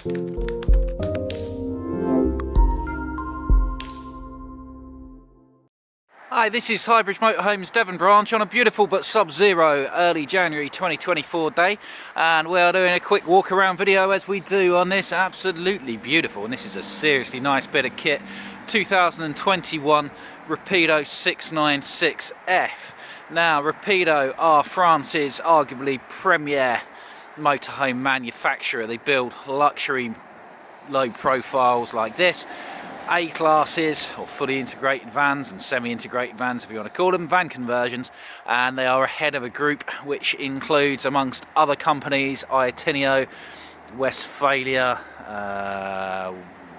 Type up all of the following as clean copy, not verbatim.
Hi, this is Highbridge Motorhomes Devon Branch on a beautiful but sub-zero early January 2024 day, and we are doing a quick walk around video as we do on this absolutely beautiful, and this is a seriously nice bit of kit, 2021 Rapido 696F. Now Rapido are France's arguably premier motorhome manufacturer. They build luxury low profiles like this, A-classes or fully integrated vans and semi-integrated vans, if you want to call them, van conversions, and they are ahead of a group which includes, amongst other companies, Iatinio, Westphalia,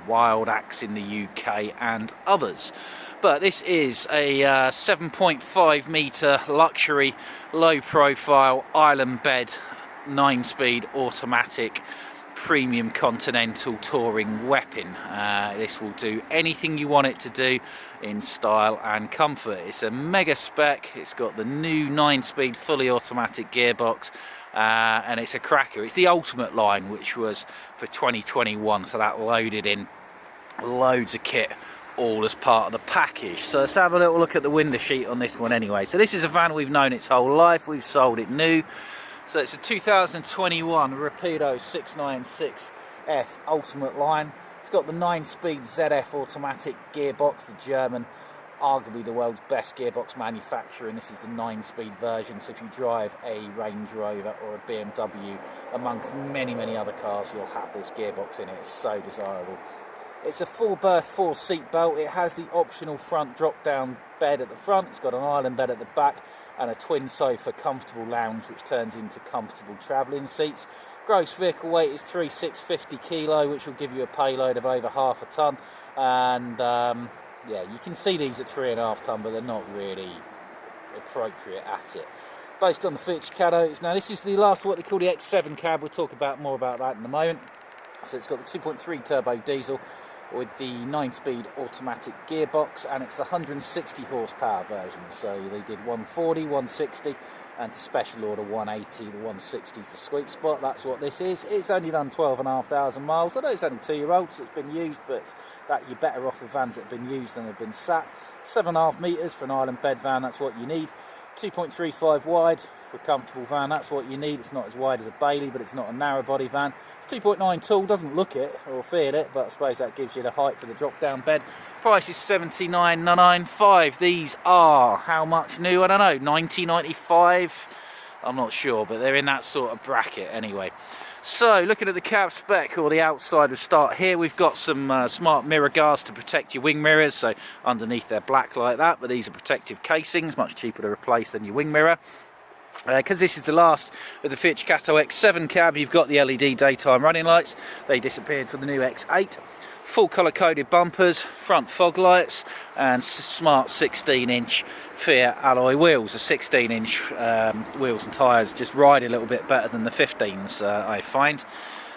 Wild Axe in the UK and others. But this is a 7.5 metre luxury low profile island bed 9-speed automatic premium continental touring weapon. This will do anything you want it to do in style and comfort. It's a mega spec, it's got the new 9-speed fully automatic gearbox, and it's a cracker. It's the ultimate line, which was for 2021, so that loaded in loads of kit all as part of the package. So let's have a little look at the window sheet on this one anyway. So this is a van we've known its whole life, we've sold it new. So it's a 2021 Rapido 696F Ultimate line. It's got the 9-speed ZF automatic gearbox, the German, arguably the world's best gearbox manufacturer, and this is the 9-speed version. So if you drive a Range Rover or a BMW, amongst many other cars, you'll have this gearbox in it. It's so desirable. It's a full berth 4-seat belt. It has the optional front drop down bed at the front. It's got an island bed at the back and a twin sofa comfortable lounge which turns into comfortable travelling seats. Gross vehicle weight is 3,650 kilo, which will give you a payload of over half a tonne. And yeah, you can see these at 3.5 tonne, but they're not really appropriate at it. Based on the Fiat Cados. Now this is the last of what they call the X7 cab. We'll talk about more about that in a moment. So it's got the 2.3 turbo diesel with the 9-speed automatic gearbox, and it's the 160 horsepower version. So they did 140, 160, and to special order 180, the 160 to sweet spot. That's what this is. It's only done 12,500 miles. I know it's only 2-year-old, so it's been used, but that you're better off with vans that have been used than have been sat. 7.5 metres for an island bed van, that's what you need. 2.35 wide for a comfortable van, that's what you need. It's not as wide as a Bailey, but it's not a narrow body van. It's 2.9 tall, doesn't look it or feel it, but I suppose that gives you the height for the drop down bed. Price is $79,995. These are how much new? I don't know, 90, 95? I'm not sure, but they're in that sort of bracket anyway. So looking at the cab spec, or the outside, we'll start here. We've got some smart mirror guards to protect your wing mirrors, so underneath they're black like that, but these are protective casings, much cheaper to replace than your wing mirror. Because this is the last of the Fiat Cato X7 cab, you've got the LED daytime running lights. They disappeared for the new X8. Full colour coded bumpers, front fog lights, and smart 16-inch Fiat alloy wheels. The 16-inch wheels and tyres just ride a little bit better than the 15s, I find.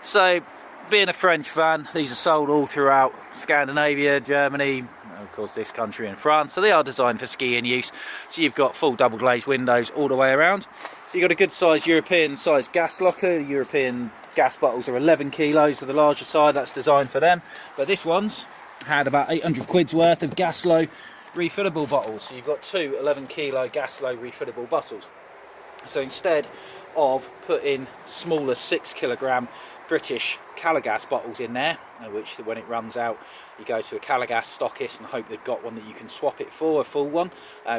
So, being a French van, these are sold all throughout Scandinavia, Germany, of course this country and France. So they are designed for skiing use. So you've got full double glazed windows all the way around. You've got a good size European size gas locker. The European gas bottles are 11 kilos for the larger side, that's designed for them. But this one's had about 800 quid's worth of Gaslow refillable bottles. So you've got two 11 kilo Gaslow refillable bottles. So instead of putting smaller 6 kilogram British Calagas bottles in there, which when it runs out you go to a Calagas stockist and hope they've got one that you can swap it for, a full one.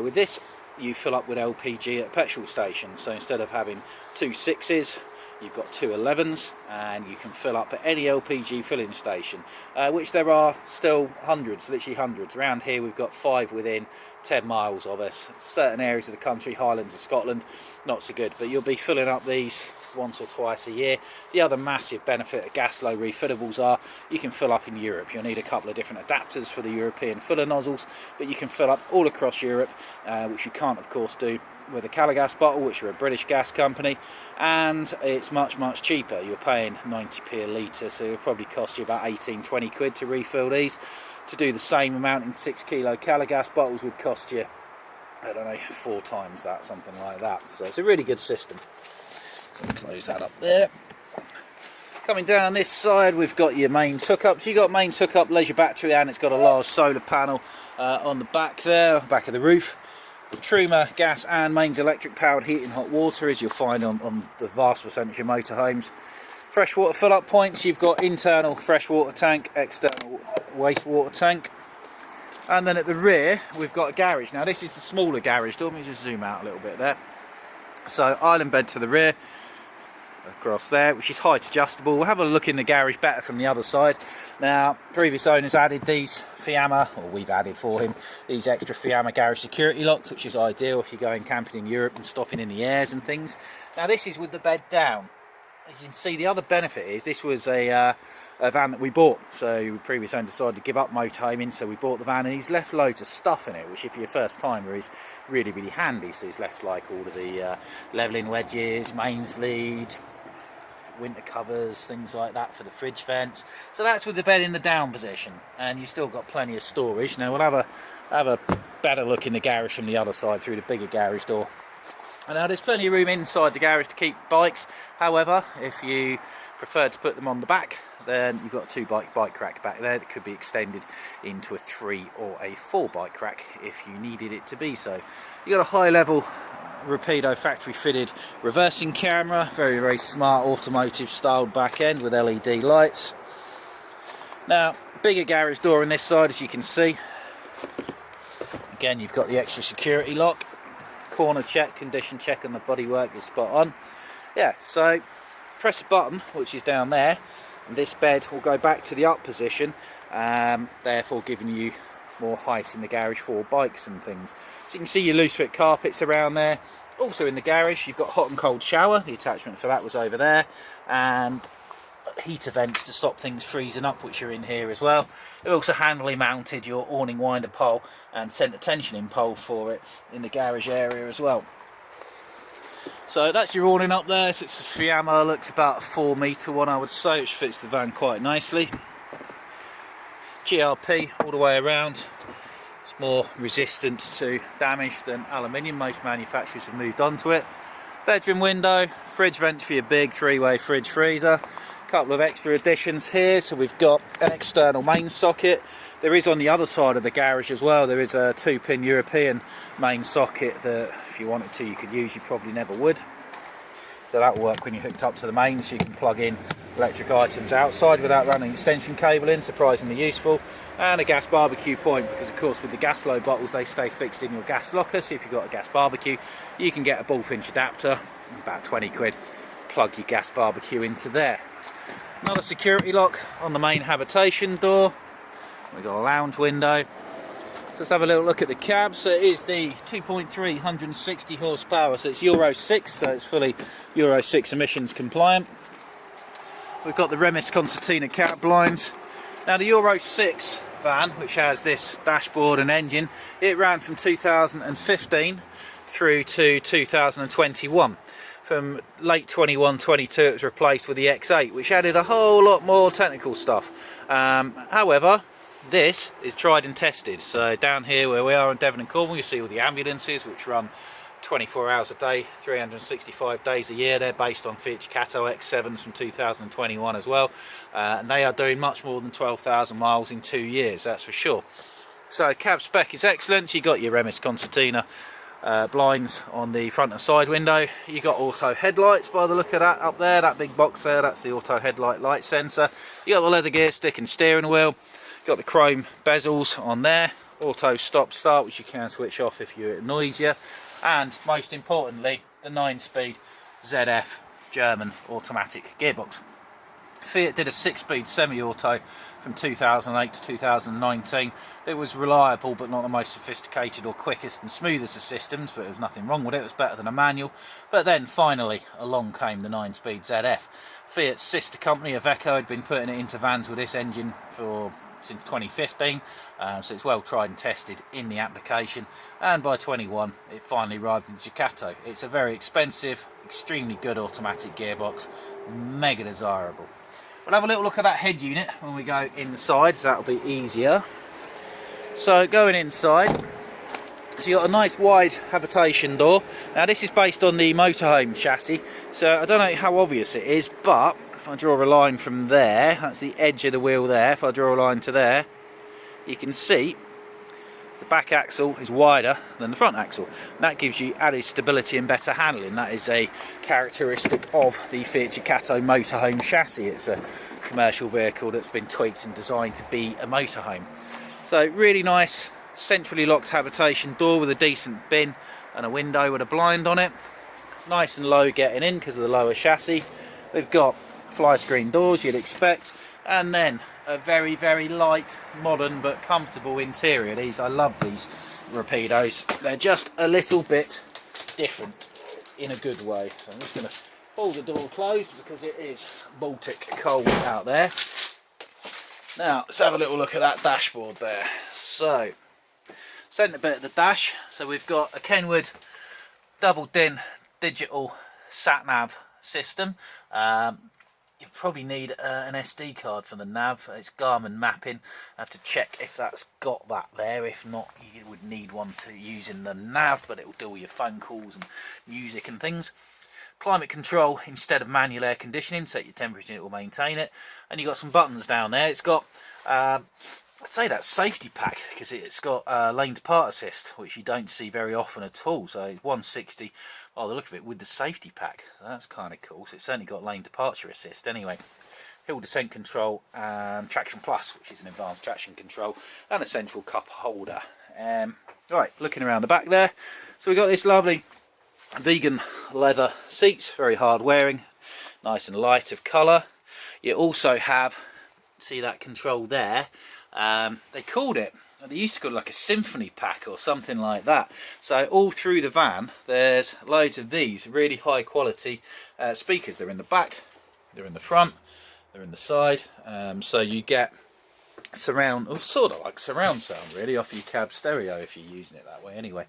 With this you fill up with LPG at a petrol station. So instead of having two 6s, you've got two 11s, and you can fill up at any LPG filling station, which there are still hundreds, literally hundreds. Around here we've got 5 within 10 miles of us. Certain areas of the country, Highlands of Scotland, not so good, but you'll be filling up these once or twice a year. The other massive benefit of Gaslow refillables are you can fill up in Europe. You'll need a couple of different adapters for the European filler nozzles, but you can fill up all across Europe, which you can't of course do with a Calagas bottle, which are a British gas company, and it's much cheaper. You're paying 90p a litre, so it'll probably cost you about 18-20 quid to refill these. To do the same amount in 6 kilo Calagas bottles would cost you, I don't know, 4 times that, something like that. So it's a really good system. So close that up there. Coming down this side, we've got your mains hookups. You've got mains hookup, leisure battery, and it's got a large solar panel on the back there, back of the roof. The Truma gas and mains electric powered heating hot water, as you'll find on the vast percentage of motorhomes. Freshwater fill up points. You've got internal freshwater tank, external wastewater tank. And then at the rear, we've got a garage. Now this is the smaller garage door. Let me just zoom out a little bit there. So island bed to the rear, across there, which is height adjustable. We'll have a look in the garage better from the other side. Now, previous owners added these Fiamma, or we've added for him, these extra Fiamma garage security locks, which is ideal if you're going camping in Europe and stopping in the airs and things. Now this is with the bed down. As you can see, the other benefit is this was a van that we bought. So previous owner decided to give up motorhoming, so we bought the van, and he's left loads of stuff in it, which if you're a first timer is really, really handy. So he's left like all of the levelling wedges, mains lead, winter covers, things like that for the fridge vents. So that's with the bed in the down position, and you've still got plenty of storage. Now we'll have a better look in the garage from the other side through the bigger garage door. And now there's plenty of room inside the garage to keep bikes. However, if you prefer to put them on the back, then you've got a 2 bike rack back there that could be extended into a 3 or a 4 bike rack if you needed it to be so. You've got a high level Rapido factory fitted reversing camera, very, very smart automotive styled back end with LED lights. Now, bigger garage door on this side, as you can see. Again, you've got the extra security lock, corner check, condition check, and the bodywork is spot on. Yeah, so press a button, which is down there, and this bed will go back to the up position, therefore giving you more height in the garage for bikes and things. So you can see your loose fit carpets around there. Also in the garage you've got hot and cold shower. The attachment for that was over there, and heater vents to stop things freezing up, which are in here as well. They've also handily mounted your awning winder pole and centre tensioning pole for it in the garage area as well. So that's your awning up there. So it's a Fiamma, looks about a 4 metre one, I would say, which fits the van quite nicely. GRP all the way around. It's more resistant to damage than aluminium. Most manufacturers have moved on to it. Bedroom window, fridge vent for your big 3-way fridge freezer. A couple of extra additions here. So we've got an external main socket. There is on the other side of the garage as well, there is a 2-pin European main socket that if you wanted to you could use, you probably never would. So that will work when you're hooked up to the main, so you can plug in electric items outside without running extension cable in, surprisingly useful. And a gas barbecue point, because of course with the gas low bottles they stay fixed in your gas locker, so if you've got a gas barbecue you can get a bullfinch adapter, about 20 quid, plug your gas barbecue into there. Another security lock on the main habitation door. We've got a lounge window. So let's have a little look at the cab. So it is the 2.3 160 horsepower, so it's Euro 6, so it's fully Euro 6 emissions compliant. We've got the Remis Concertina cab blinds. Now the Euro 6 van, which has this dashboard and engine, it ran from 2015 through to 2021. From late 21-22 it was replaced with the X8, which added a whole lot more technical stuff. However, this is tried and tested. So down here where we are in Devon and Cornwall, you see all the ambulances which run 24 hours a day, 365 days a year. They're based on Fiat Cato X7s from 2021 as well, and they are doing much more than 12,000 miles in 2 years, that's for sure. So cab spec is excellent. You got your Remis Concertina blinds on the front and side window. You got auto headlights by the look of that up there, that big box there, that's the auto headlight light sensor. You got the leather gear stick and steering wheel. Got the chrome bezels on there, auto stop start, which you can switch off if it annoys you, and most importantly the 9-speed ZF German automatic gearbox. Fiat did a 6-speed semi-auto from 2008 to 2019. It was reliable but not the most sophisticated or quickest and smoothest of systems, but there was nothing wrong with it. It was better than a manual. But then finally along came the 9-speed ZF. Fiat's sister company Iveco had been putting it into vans with this engine since 2015, so it's well tried and tested in the application, and by 21 it finally arrived in Ducato. It's a very expensive, extremely good automatic gearbox, mega desirable. We'll have a little look at that head unit when we go inside, so that'll be easier. So going inside, So you've got a nice wide habitation door. Now this is based on the motorhome chassis, so I don't know how obvious it is, but if I draw a line from there, that's the edge of the wheel there, if I draw a line to there, you can see the back axle is wider than the front axle. And that gives you added stability and better handling. That is a characteristic of the Fiat Ducato motorhome chassis. It's a commercial vehicle that's been tweaked and designed to be a motorhome. So really nice centrally locked habitation door with a decent bin and a window with a blind on it. Nice and low getting in because of the lower chassis. We've got fly screen doors you'd expect, and then a very, very light, modern but comfortable interior. I love these Rapidos. They're just a little bit different in a good way. So I'm just going to pull the door closed because it is Baltic cold out there. Now let's have a little look at that dashboard there. So centre bit of the dash. So we've got a Kenwood double DIN digital sat nav system. You probably need an SD card for the nav. It's Garmin mapping. I have to check if that's got that there. If not, you would need one to use in the nav, but it will do all your phone calls and music and things. Climate control instead of manual air conditioning. Set your temperature and it will maintain it. And you've got some buttons down there. It's got I'd say that's safety pack because it's got lane depart assist, which you don't see very often at all. So it's 160 by the look of it with the safety pack. So that's kind of cool. So it's certainly got lane departure assist anyway. Hill descent control and traction plus, which is an advanced traction control, and a central cup holder. Right, looking around the back there. So we've got this lovely vegan leather seats, very hard wearing, nice and light of colour. You also have, see that control there, they called it, they used to call it like a symphony pack or something like that. So all through the van there's loads of these really high quality speakers. They're in the back, they're in the front, they're in the side, so you get surround, or sort of like surround sound really off your cab stereo if you're using it that way anyway,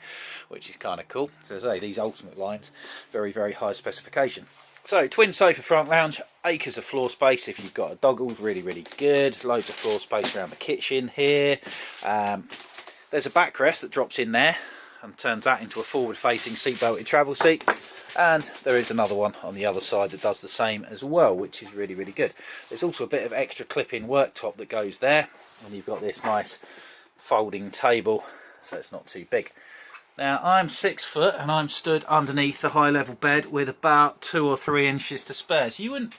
which is kind of cool. So as I say, these ultimate lines, very, very high specification. So twin sofa front lounge, acres of floor space if you've got a doggles, really, really good. Loads of floor space around the kitchen here. There's a backrest that drops in there and turns that into a forward facing seat belted travel seat. And there is another one on the other side that does the same as well, which is really, really good. There's also a bit of extra clip-in worktop that goes there, and you've got this nice folding table, so it's not too big. Now I'm 6 foot and I'm stood underneath the high level bed with about 2 or 3 inches to spare, so you wouldn't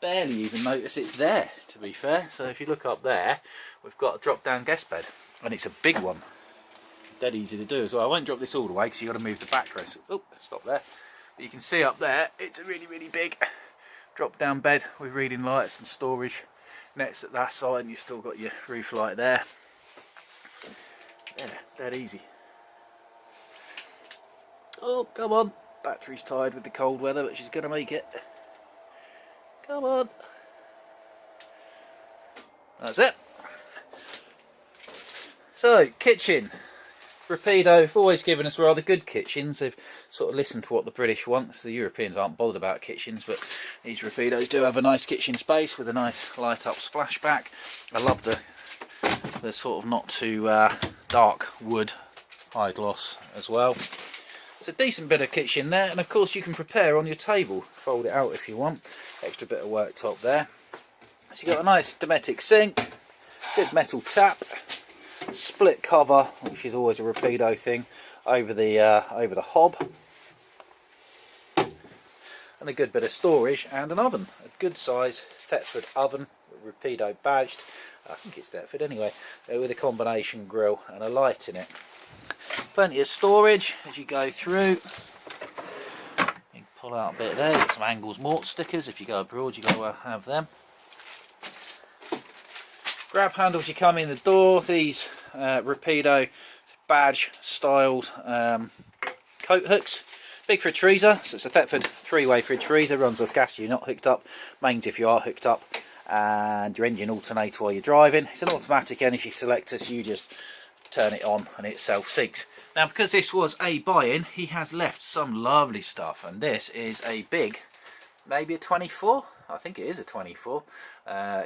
barely even notice it's there, to be fair. So if you look up there, we've got a drop down guest bed, and it's a big one, dead easy to do as well. I won't drop this all the way because you've got to move the backrest. Oh, stop there. But you can see up there it's a really, really big drop down bed with reading lights and storage nets at that side, and you've still got your roof light there. Yeah, dead easy. Oh, come on. Battery's tired with the cold weather, but she's going to make it. Come on. That's it. So, kitchen. Rapido have always given us rather good kitchens. They've sort of listened to what the British want. So the Europeans aren't bothered about kitchens, but these Rapidos do have a nice kitchen space with a nice light up splashback. I love the sort of not too dark wood high gloss as well. It's a decent bit of kitchen there, and of course you can prepare on your table, fold it out if you want. Extra bit of worktop there. So you've got a nice Dometic sink, good metal tap, split cover, which is always a Rapido thing, over the hob, and a good bit of storage and an oven, a good size Thetford oven, Rapido badged, I think it's Thetford anyway, with a combination grill and a light in it. Plenty of storage as you go through. You can pull out a bit there, get some Angles Mort stickers. If you go abroad you've got to have them. Grab handles you come in the door, these Rapido badge styled coat hooks. Big fridge freezer, so it's a Thetford 3-way fridge freezer, runs off gas, you're not hooked up, mains if you are hooked up, and your engine alternator while you're driving. It's an automatic energy selector, so you just turn it on and it self-seeks. Now because this was a buy-in, he has left some lovely stuff, and this is a big, maybe a 24, I think it is a 24,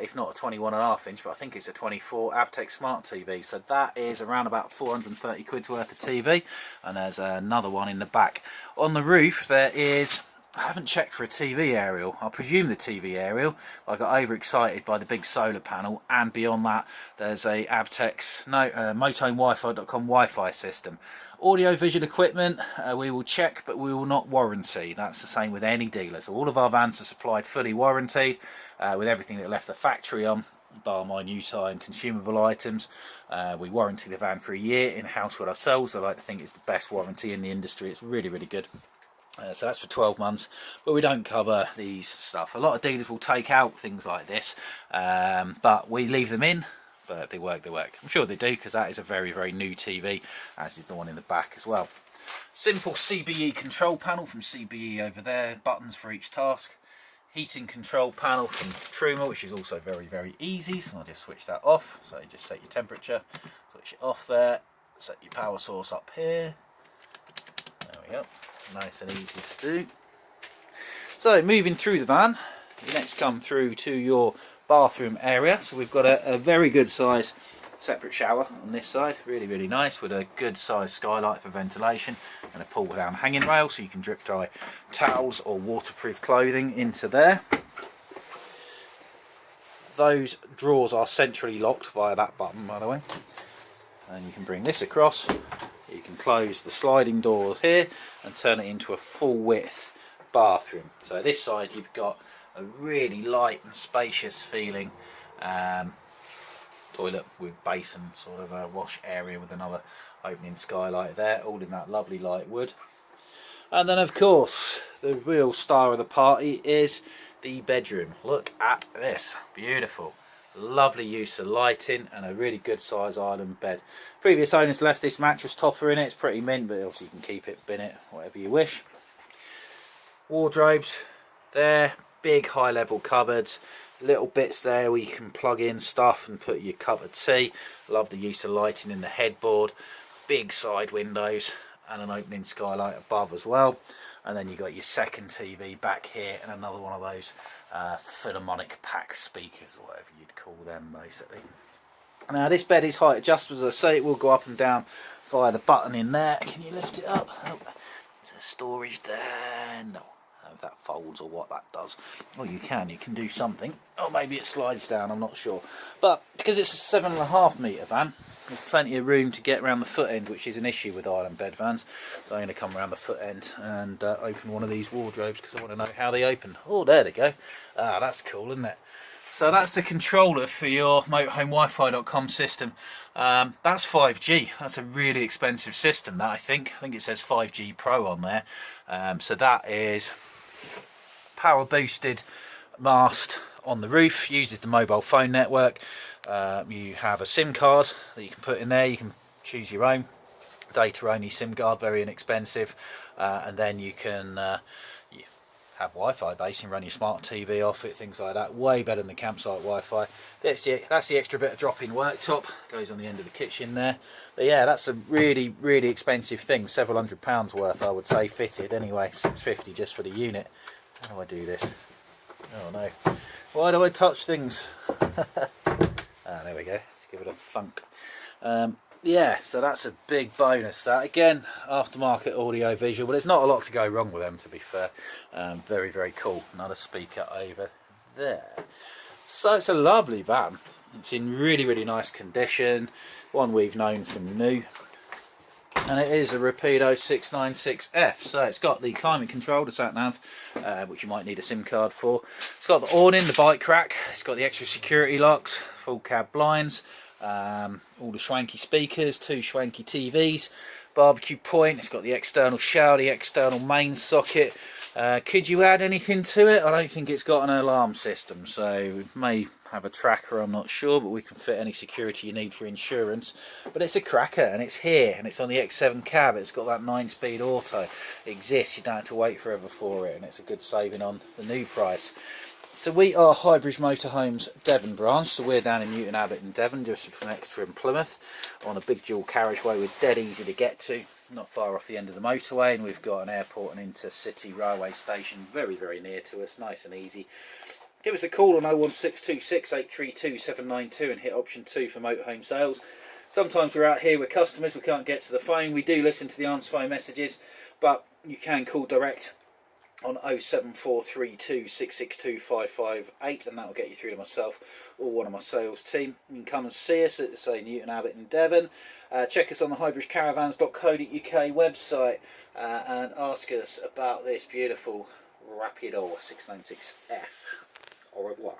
if not a 21.5 inch, but I think it's a 24 Avtech Smart TV. So that is around about 430 quid's worth of TV. And there's another one in the back. On the roof there is, I haven't checked for a TV aerial. I presume the TV aerial. I got overexcited by the big solar panel, and beyond that there's a Avtech's motorhomewifi.com Wi-Fi system. Audio visual equipment we will check, but we will not warranty. That's the same with any dealer. So all of our vans are supplied fully warranted with everything that left the factory on, bar minute and consumable items. We warranty the van for a year in-house with ourselves. I like to think it's the best warranty in the industry. It's really, really good. So that's for 12 months, but we don't cover these stuff. A lot of dealers will take out things like this, but we leave them in. But if they work, they work. I'm sure they do, because that is a very, very new TV, as is the one in the back as well. Simple CBE control panel from CBE over there, buttons for each task. Heating control panel from Truma, which is also very, very easy. So I'll just switch that off. So you just set your temperature, switch it off there, set your power source up here. There we go. Nice and easy to do. So moving through the van, you next come through to your bathroom area. So we've got a very good size separate shower on this side, really, really nice, with a good size skylight for ventilation and a pull down hanging rail so you can drip dry towels or waterproof clothing into there. Those drawers are centrally locked via that button, by the way, and you can bring this across. You can close the sliding door here and turn it into a full width bathroom. So this side you've got a really light and spacious feeling toilet with basin, sort of a wash area with another opening skylight there, all in that lovely light wood. And then of course the real star of the party is the bedroom. Look at this, beautiful. Lovely use of lighting and a really good size island bed. Previous owners left this mattress topper in it. It's pretty mint, but obviously you can keep it, bin it, whatever you wish. Wardrobes there, big high level cupboards, little bits there where you can plug in stuff and put your cup of tea. Love the use of lighting in the headboard. Big side windows and an opening skylight above as well. And then you got your second TV back here and another one of those philharmonic pack speakers, or whatever you'd call them, basically. Now this bed is height adjustable, as I say. It will go up and down via the button in there. Can you lift it up? Oh, is there storage there? No. If that folds or what that does. Well, you can do something. Oh, maybe it slides down, I'm not sure. But because it's a 7.5 metre van, there's plenty of room to get around the foot end, which is an issue with island bed vans. So I'm going to come around the foot end and open one of these wardrobes, because I want to know how they open. Oh, there they go. Ah, that's cool, isn't it? So that's the controller for your motorhomewifi.com system. That's 5G. That's a really expensive system, that, I think. I think it says 5G Pro on there. So that is power boosted mast on the roof, uses the mobile phone network. You have a SIM card that you can put in there. You can choose your own data only SIM card, very inexpensive, and then you can have Wi-Fi basically, run your smart TV off it, things like that. Way better than the campsite Wi-Fi. That's the extra bit of drop-in worktop, goes on the end of the kitchen there. But yeah, that's a really, really expensive thing, several £100 worth, I would say, fitted anyway. £650 just for the unit. How do I do this? Oh no, why do I touch things? There we go, let's give it a thunk. Yeah, so that's a big bonus. That again, aftermarket audio visual, but there's not a lot to go wrong with them, to be fair. Very, very cool. Another speaker over there. So it's a lovely van. It's in really, really nice condition. One we've known from new. And it is a Rapido 696F. So it's got the climate control, the sat nav, which you might need a SIM card for. It's got the awning, the bike rack. It's got the extra security locks, full cab blinds. All the schwanky speakers, 2 schwanky TVs, barbecue point. It's got the external shower, the external main socket. Could you add anything to it? I don't think it's got an alarm system, so we may have a tracker, I'm not sure, but we can fit any security you need for insurance. But it's a cracker, and it's here, and it's on the X7 cab. It's got that 9-speed auto. It exists, you don't have to wait forever for it, and it's a good saving on the new price. So we are Highbridge Motorhomes Devon Branch, so we're down in Newton Abbot in Devon, just next to in Plymouth, on a big dual carriageway. We're dead easy to get to, not far off the end of the motorway, and we've got an airport and intercity railway station very, very near to us, nice and easy. give us a call on 01626 832 792 and hit option 2 for motorhome sales. Sometimes we're out here with customers, we can't get to the phone. We do listen to the answer phone messages, but you can call direct on 07432 662 558, and that will get you through to myself or one of my sales team. You can come and see us at, say, Newton Abbot in Devon. Check us on the highbridgecaravans.co.uk website and ask us about this beautiful Rapido 696F. Au revoir.